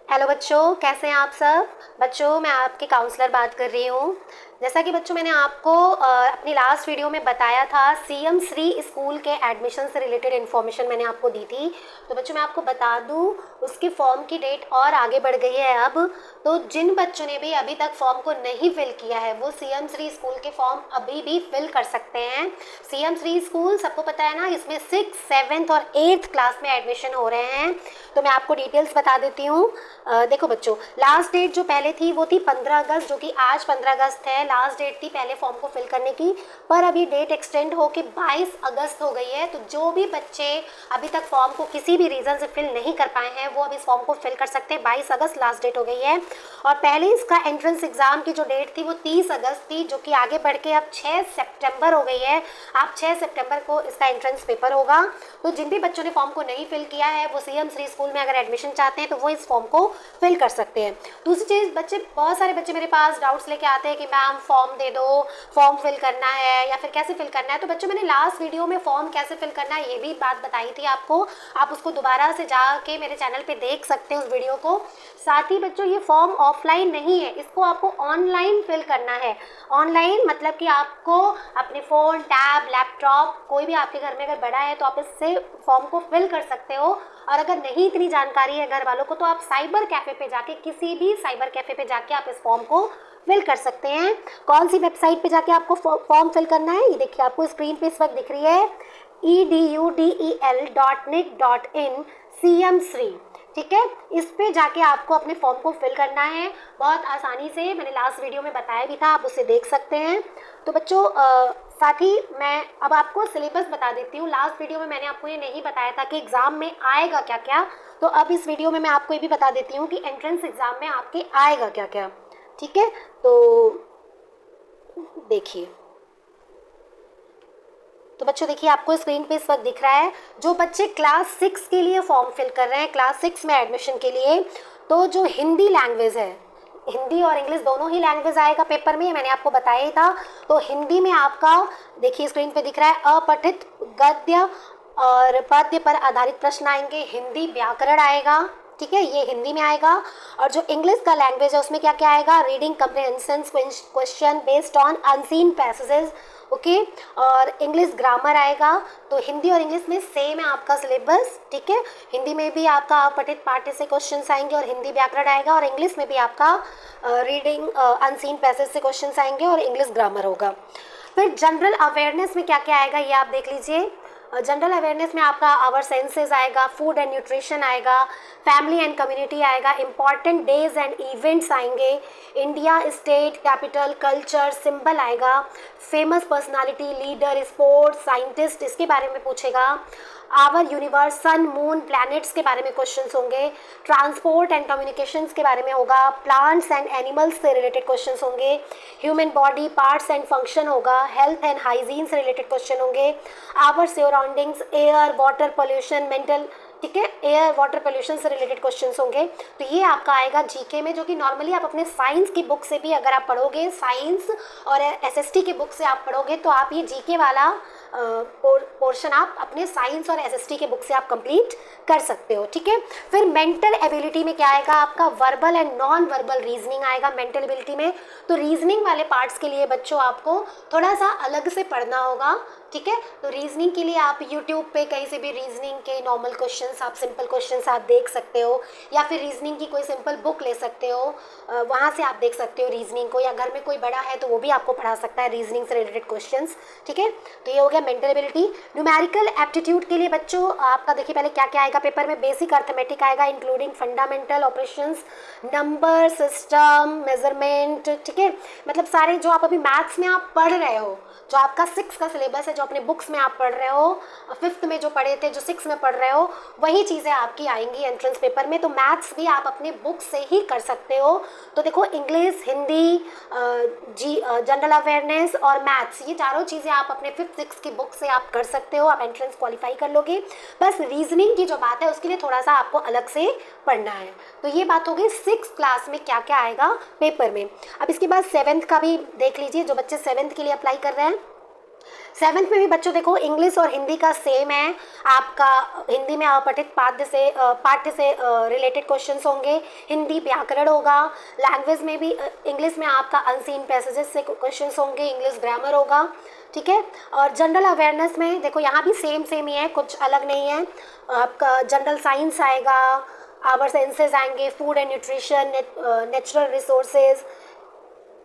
Hello बच्चों, कैसे हैं आप सब। बच्चों, मैं आपकी काउंसलर बात कर रही हूँ। जैसा कि बच्चों मैंने आपको अपनी लास्ट वीडियो में बताया था, सीएम श्री स्कूल के एडमिशन से रिलेटेड इन्फॉर्मेशन मैंने आपको दी थी। तो बच्चों मैं आपको बता दूँ, उसकी फॉर्म की डेट और आगे बढ़ गई है अब। तो जिन बच्चों ने भी अभी तक फॉर्म को नहीं फिल किया है, वो सीएम श्री स्कूल के फॉर्म अभी भी फिल कर सकते हैं। सीएम श्री स्कूल सबको पता है ना, इसमें 6, 7 और 8th क्लास में एडमिशन हो रहे हैं। तो मैं आपको डिटेल्स बता देती हूँ। देखो बच्चों, लास्ट डेट जो पहले थी वो थी 15 अगस्त, जो कि आज 15 अगस्त है। लास्ट डेट थी पहले फॉर्म को फिल करने की, पर अभी डेट एक्सटेंड होकर 22 अगस्त हो गई है। तो जो भी बच्चे अभी तक फॉर्म को किसी भी रीज़न से फिल नहीं कर पाए हैं, वो अब इस फॉर्म को फिल कर सकते हैं। 22 अगस्त लास्ट डेट हो गई है। और पहले इसका एंट्रेंस एग्ज़ाम की जो डेट थी वो 30 अगस्त थी, जो कि आगे बढ़ के अब 6 सितंबर हो गई है। अब 6 सितंबर को इसका एंट्रेंस पेपर होगा। तो जिन भी बच्चों ने फॉर्म को नहीं फिल किया है, वो सीएम श्री स्कूल में अगर एडमिशन चाहते हैं तो वो इस फॉर्म को फिल कर सकते हैं। दूसरी चीज़, बहुत सारे बच्चे मेरे पास डाउट्स लेके आते हैं कि मैम फॉर्म दे दो, फॉर्म फिल करना है या फिर कैसे फिल करना है। तो बच्चों मैंने लास्ट वीडियो में फॉर्म कैसे फिल करना है ये भी बात बताई थी आपको। आप उसको दोबारा से जाके मेरे चैनल पे देख सकते हैं उस वीडियो को। साथ ही बच्चों, ये फॉर्म ऑफलाइन नहीं है, इसको आपको ऑनलाइन फिल करना है। ऑनलाइन मतलब कि आपको अपने फ़ोन, टैब, लैपटॉप, कोई भी आपके घर में अगर बड़ा है तो आप इससे फॉर्म को फिल कर सकते हो। और अगर नहीं इतनी जानकारी है घर वालों को, तो आप साइबर कैफ़े पे जाके, किसी भी साइबर कैफ़े पे जाके आप इस फॉर्म को फिल कर सकते हैं। कौन सी वेबसाइट पे जाके आपको फॉर्म फिल करना है, ये देखिए आपको स्क्रीन पे इस वक्त दिख रही है, edudel.nic.in CM श्री। ठीक है, इस पे जाके आपको अपने फॉर्म को फिल करना है। बहुत आसानी से, मैंने लास्ट वीडियो में बताया भी था, आप उसे देख सकते हैं। तो बच्चों, साथ ही मैं अब आपको सिलेबस बता देती हूँ। लास्ट वीडियो में मैंने आपको ये नहीं बताया था कि एग्ज़ाम में आएगा क्या क्या, तो अब इस वीडियो में मैं आपको ये भी बता देती हूँ कि एंट्रेंस एग्ज़ाम में आपके आएगा क्या क्या। ठीक है, तो देखिए। तो बच्चों देखिए, आपको स्क्रीन पे इस वक्त दिख रहा है, जो बच्चे क्लास 6 के लिए फॉर्म फिल कर रहे हैं, क्लास 6 में एडमिशन के लिए, तो जो हिंदी लैंग्वेज है, हिंदी और इंग्लिश दोनों ही लैंग्वेज आएगा पेपर में, मैंने आपको बताया ही था। तो हिंदी में आपका देखिए स्क्रीन पे दिख रहा है, अपठित गद्य और पद्य पर आधारित प्रश्न आएंगे, हिंदी व्याकरण आएगा। ठीक है, ये हिंदी में आएगा। और जो इंग्लिश का लैंग्वेज है उसमें क्या क्या आएगा, reading comprehension question based on unseen passages. Okay, और इंग्लिश ग्रामर आएगा। तो हिंदी और इंग्लिश में सेम है आपका सिलेबस। ठीक है, हिंदी में भी आपका अपठित पाठ्य से क्वेश्चंस आएंगे और हिंदी व्याकरण आएगा, और इंग्लिश में भी आपका रीडिंग अनसीन पैसेज से क्वेश्चंस आएंगे और इंग्लिश ग्रामर होगा। फिर जनरल अवेयरनेस में क्या क्या आएगा ये आप देख लीजिए। जनरल अवेयरनेस में आपका आवर सेंसेस आएगा, फूड एंड न्यूट्रिशन आएगा, फैमिली एंड कम्युनिटी आएगा, इंपॉर्टेंट डेज एंड इवेंट्स आएंगे, India state capital culture symbol आएगा, famous personality, leader, sports, scientist, इसके बारे में पूछेगा, our universe, sun, moon, planets के बारे में क्वेश्चंस होंगे, ट्रांसपोर्ट एंड कम्युनिकेशंस के बारे में होगा, प्लांट्स एंड एनिमल्स से रिलेटेड क्वेश्चंस होंगे, human body parts and function होगा, हेल्थ एंड हाइजीन से रिलेटेड क्वेश्चन होंगे, our surroundings, air, water pollution, mental, ठीक है, एयर वाटर पोल्यूशन से रिलेटेड क्वेश्चंस होंगे। तो ये आपका आएगा जीके में, जो कि नॉर्मली आप अपने साइंस की बुक से भी अगर आप पढ़ोगे, साइंस और एसएसटी की बुक से आप पढ़ोगे, तो आप ये जीके वाला पोर्शन आप अपने साइंस और एसएसटी के बुक से आप कंप्लीट कर सकते हो। ठीक है, फिर मेंटल एबिलिटी में क्या आएगा, आपका verbal and non verbal reasoning आएगा मेंटल एबिलिटी में। तो रीजनिंग वाले पार्ट्स के लिए बच्चों आपको थोड़ा सा अलग से पढ़ना होगा। ठीक है, तो रीजनिंग के लिए आप यूट्यूब पे कहीं से भी रीजनिंग के नॉर्मल क्वेश्चंस, आप सिंपल क्वेश्चंस आप देख सकते हो, या फिर रीजनिंग की कोई सिंपल बुक ले सकते हो, वहाँ से आप देख सकते हो रीजनिंग को, या घर में कोई बड़ा है तो वो भी आपको पढ़ा सकता है रीजनिंग से रिलेटेड क्वेश्चंस। ठीक है, तो ये हो गया मेंटल एबिलिटी। न्यूमेरिकल एप्टीट्यूड के लिए बच्चों आपका देखिए पहले क्या क्या आएगा पेपर में, बेसिक अर्थमेटिक आएगा including fundamental operations, number system, measurement. ठीक है, मतलब सारे जो आप अभी मैथ्स में आप पढ़ रहे हो, जो आपका 6 का सिलेबस है, जो अपने बुक्स में आप पढ़ रहे हो, 5th में जो पढ़े थे, जो 6 में पढ़ रहे हो, वही चीज़ें आपकी आएंगी एंट्रेंस पेपर में। तो मैथ्स भी आप अपने बुक से ही कर सकते हो। तो देखो, इंग्लिश, हिंदी, जनरल अवेयरनेस और मैथ्स, ये चारों चीज़ें आप अपने 5th 6 की बुक से आप कर सकते हो, आप एंट्रेंस क्वालिफाई कर लोगे। बस रीजनिंग की जो बात है उसके लिए थोड़ा सा आपको अलग से पढ़ना है। तो ये बात हो गई 6th क्लास में क्या क्या आएगा पेपर में। अब इसके बाद 7th का भी देख लीजिए, जो बच्चे 7th के लिए अप्लाई कर रहे हैं। 7th में भी बच्चों देखो इंग्लिश और हिंदी का सेम है आपका। हिंदी में अपठित पाठ्य से रिलेटेड क्वेश्चंस होंगे, हिंदी व्याकरण होगा। लैंग्वेज में भी इंग्लिश में आपका अनसीन पैसेजेस से क्वेश्चंस होंगे, इंग्लिश ग्रामर होगा, ठीक है। और जनरल अवेयरनेस में देखो यहाँ भी सेम ही है, कुछ अलग नहीं है। आपका जनरल साइंस आएगा, आवर सेंसेस आएंगे, food and nutrition, natural resources,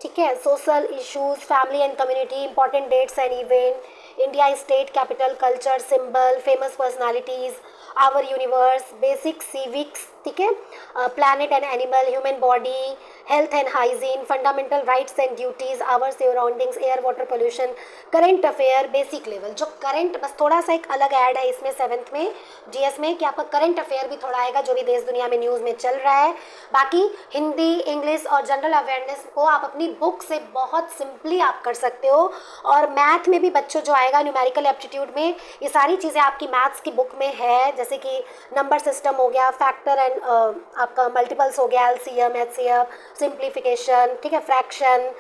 ठीक है, social issues, family and community, important dates and event, India state capital, culture, symbol, famous personalities, our universe, basic civics, ठीक है, planet and animal, human body, health and hygiene, fundamental rights and duties, our surroundings, air water pollution, current affair, basic level. जो current, बस थोड़ा सा एक अलग add है इसमें 7th में जीएस में कि आपका करंट अफेयर भी थोड़ा आएगा, जो भी देश दुनिया में न्यूज़ में चल रहा है। बाकी हिंदी, इंग्लिश और जनरल अवेयरनेस को आप अपनी बुक से बहुत सिंपली आप कर सकते हो। और मैथ में भी बच्चों जो आएगा न्यूमेरिकल एप्टीट्यूड में, ये सारी चीज़ें आपकी मैथ्स की बुक में है, जैसे कि नंबर सिस्टम हो गया, फैक्टर एंड आपका मल्टीपल्स हो गया, एलसीएम, एचसीएफ, सिंप्लीफिकेशन, ठीक है, फ्रैक्शन,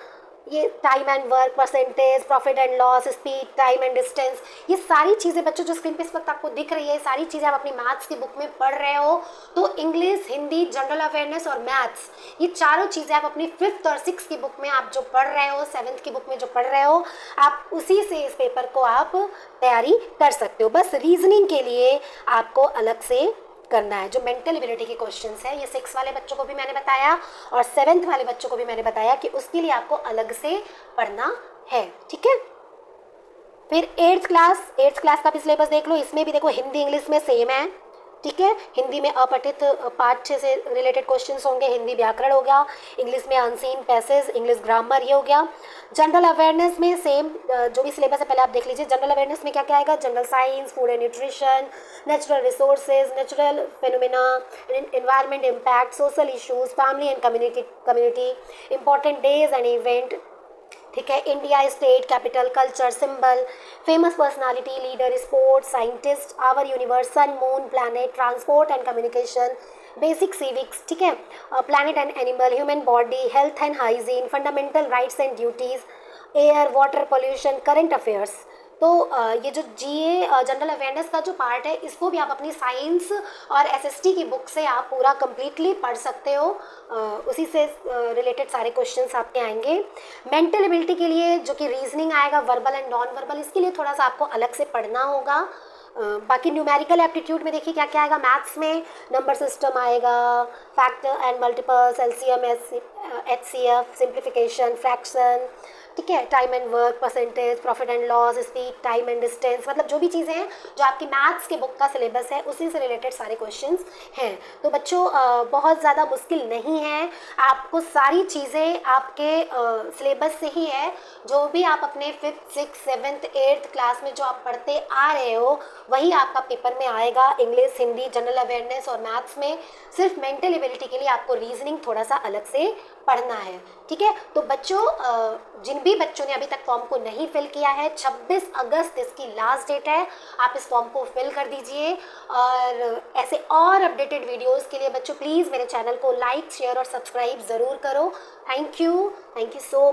ये time and work, percentage, profit and loss, speed, time and distance, ये सारी चीज़ें बच्चों जो स्क्रीन पे इस वक्त आपको दिख रही है, सारी चीज़ें आप अपनी मैथ्स की बुक में पढ़ रहे हो। तो इंग्लिश, हिंदी, जनरल अवेयरनेस और मैथ्स, ये चारों चीज़ें आप अपनी 5th और 6th की बुक में आप जो पढ़ रहे हो, 7th की बुक में जो पढ़ रहे हो, आप उसी से इस पेपर को आप तैयारी कर सकते हो। बस रीजनिंग के लिए आपको अलग से करना है। जो मेंटल एबिलिटी के क्वेश्चंस है, ये 6 वाले बच्चों को भी मैंने बताया और 7th वाले बच्चों को भी मैंने बताया कि उसके लिए आपको अलग से पढ़ना है, ठीक है। फिर 8th क्लास का भी सिलेबस देख लो। इसमें भी देखो हिंदी इंग्लिश में सेम है, ठीक है। हिंदी में अपठित पाठ्य से रिलेटेड क्वेश्चंस होंगे, हिंदी व्याकरण हो गया, इंग्लिश में अनसीन पैसेज, इंग्लिश ग्रामर, ये हो गया। जनरल अवेयरनेस में सेम जो भी सिलेबस है पहले आप देख लीजिए। जनरल अवेयरनेस में क्या क्या आएगा, general science, food and nutrition, natural resources, natural phenomena, environment impact, social issues, family and community, important days and event, ठीक है, India state capital, culture, symbol, famous personality, leader, sports, scientist, our universe, sun, moon, planet, transport and communication, basic civics, ठीक है, planet and animal, human body, health and hygiene, fundamental rights and duties, air water pollution, current affairs. तो ये जो जीए general awareness का जो part है, इसको भी आप अपनी साइंस और एसएसटी की बुक से आप पूरा कम्प्लीटली पढ़ सकते हो। उसी से रिलेटेड सारे क्वेश्चंस आपके आएंगे। मेंटल एबिलिटी के लिए जो कि रीजनिंग आएगा, वर्बल एंड नॉन वर्बल, इसके लिए थोड़ा सा आपको अलग से पढ़ना होगा। बाकी न्यूमेरिकल एप्टीट्यूड में देखिए क्या क्या आएगा। मैथ्स में नंबर सिस्टम आएगा, factor and multiples, LCM, HCF, simplification, fraction, ठीक है, time and work, percentage, profit and loss, speed, time and distance, मतलब जो भी चीज़ें हैं जो आपकी मैथ्स के बुक का सिलेबस है उसी से रिलेटेड सारे क्वेश्चंस हैं। तो बच्चों बहुत ज़्यादा मुश्किल नहीं है, आपको सारी चीज़ें आपके सिलेबस से ही है। जो भी आप अपने 5th, 6th, 7th, 8th class में जो आप पढ़ते आ रहे हो वही आपका पेपर में आएगा। इंग्लिश, हिंदी, जनरल अवेयरनेस और मैथ्स में सिर्फ मेंटल एबिलिटी के लिए आपको रीजनिंग थोड़ा सा अलग से पढ़ना है, ठीक है। तो बच्चों जिन भी बच्चों ने अभी तक फॉर्म को नहीं फिल किया है, 26 अगस्त इसकी लास्ट डेट है, आप इस फॉर्म को फिल कर दीजिए। और ऐसे और अपडेटेड वीडियोस के लिए बच्चों प्लीज़ मेरे चैनल को लाइक, शेयर और सब्सक्राइब ज़रूर करो। Thank you so